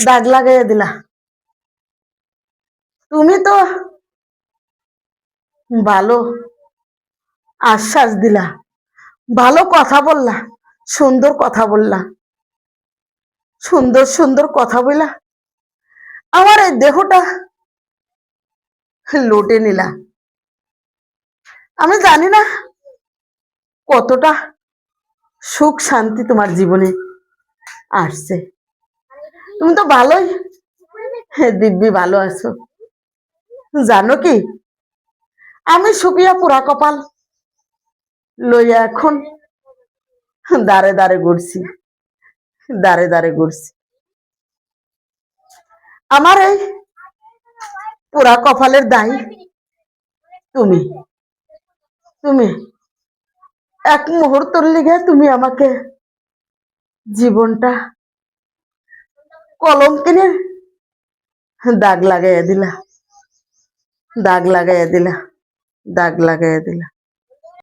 দাগ লাগাইয়া দিলা। তুমি তো ভালো আশ্বাস দিলা, ভালো কথা বললা, সুন্দর কথা বললা, সুন্দর সুন্দর কথা বললা আমার এই দেহটা লুটে নিলা। আমি জানি না কতটা সুখ শান্তি তোমার জীবনে আসছে। তুমি তো ভালোই দিব্যি ভালো আছো। জানো কি, আমি সুপিয়া পুরা কপাল লইয়া এখন দাঁড়ে দাঁড়ে ঘুরছি, দাঁড়ে দাঁড়ে ঘুরছি। আমার এই পুরা কপালের দায় তুমি। তুমি এক মুহূর্তের লিগে তুমি আমাকে জীবনটা কলম কিনে দাগ লাগাইয়া দিলা, দাগ লাগাইয়া দিলা, দাগ লাগাইয়া দিলা।